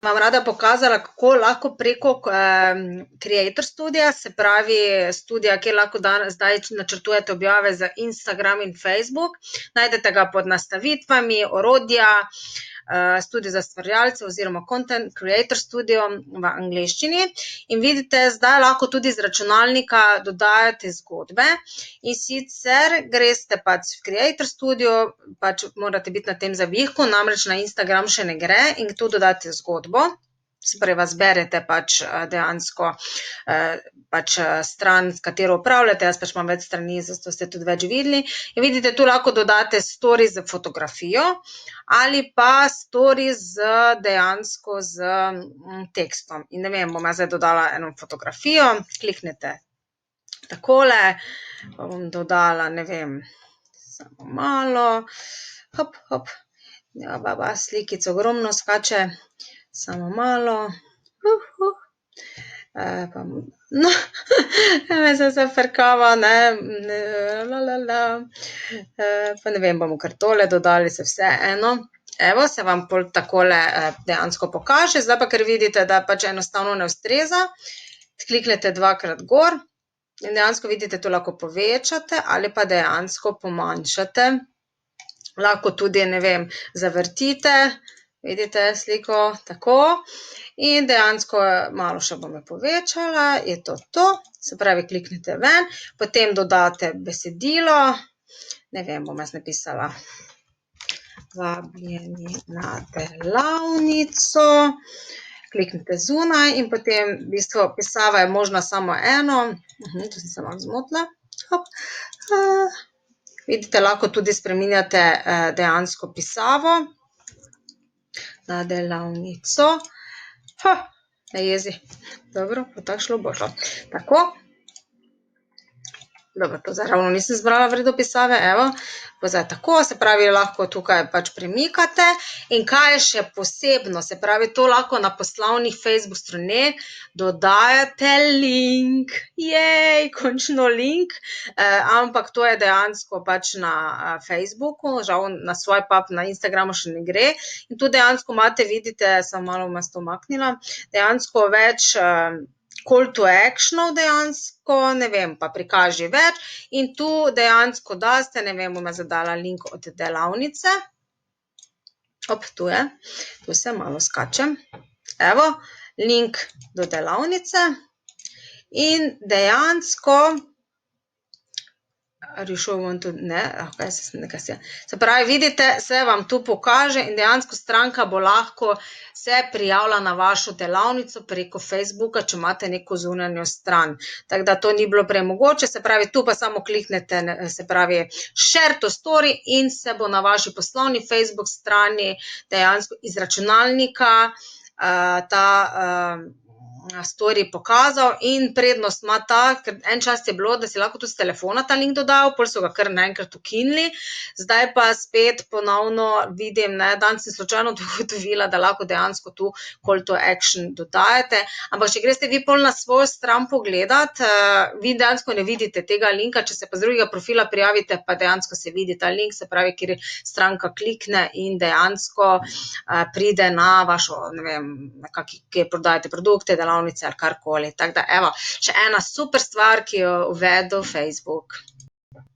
vam rada pokazala, kako lahko preko Creator Studia, se pravi studija, kjer lahko zdaj načrtujete objave za Instagram in Facebook. Najdete ga pod nastavitvami, orodja, studio za ustvarjalce oziroma Content Creator Studio v angleščini. In vidite, zdaj lahko tudi z računalnika dodajate zgodbe. In sicer greste pač v Creator Studio, pač morate biti na tem zavihku, namreč na Instagram še ne gre in tu dodate zgodbo. Se pravi, zberete pač dejansko stran, s katero upravljate, jaz pač imam več strani, zato ste tudi več videli. In vidite, tu lahko dodate story z fotografijo ali pa story dejansko z tekstom. In ne vem, bom jaz zdaj dodala eno fotografijo, kliknete takole, pa bom dodala, ne vem, samo malo, hop, hop, ja, slikic ogromno skače, samo malo, no, me se zafrkava, pa ne vem, bomo kar tole dodali, se vse eno. Evo, se vam pol takole dejansko pokaže, zdaj pa ker vidite, da pač enostavno ne ustreza, kliknete dvakrat gor in dejansko vidite, to lahko povečate ali pa dejansko pomanjšate. Lahko tudi, ne vem, zavrtite, vidite sliko, tako, in dejansko malo še bom jo povečala, je to, se pravi, kliknete ven, potem dodate besedilo, ne vem, bom jaz napisala vabljeni na delavnico, kliknete zunaj in potem v bistvu pisava je možna samo eno, tu sem se malo zmotila, hop, vidite, lahko tudi spreminjate dejansko pisavo, na delavnico, ne jezi, dobro, bo tako šlo, bo šlo, tako, dobro, to zdaj ravno nisem zbrala v redu pisave, evo, bo zdaj tako, se pravi, lahko tukaj pač premikate in kaj je še posebno, se pravi, to lahko na poslovnih Facebook straneh dodajate link, končno link, ampak to je dejansko pač na Facebooku, žal na swipe up na Instagramu še ne gre in tu dejansko imate, vidite, samo malo bom jaz to umaknila, dejansko več call to actionov dejansko, ne vem, pa prikaži več in tu dejansko daste, ne vem, bom jaz zadala link od delavnice, tu je, tu se malo skačem, evo, link do delavnice in dejansko, se pravi, vidite, se vam tu pokaže in dejansko stranka bo lahko se prijavila na vašo delavnico preko Facebooka, če imate neko zunanjo stran. Tako da to ni bilo prej mogoče, se pravi, tu pa samo kliknete, se pravi, share to story in se bo na vaši poslovni Facebook strani dejansko iz računalnika ta story pokazal in prednost ima ta, ker en čas je bilo, da si lahko tudi s telefona ta link dodal, pol so ga kar naenkrat ukinili, zdaj pa spet ponovno vidim, danes sem slučajno ugotovila, da lahko dejansko tu call to action dodajate, ampak če greste vi pol na svojo stran pogledat, vi dejansko ne vidite tega linka, če se pa z drugega profila prijavite, pa dejansko se vidi ta link, se pravi, kjer stranka klikne in dejansko pride na vašo, ne vem, kjer prodajate produkte, delavnice ali karkoli. Tako da, evo, še ena super stvar, ki jo uvedel Facebook.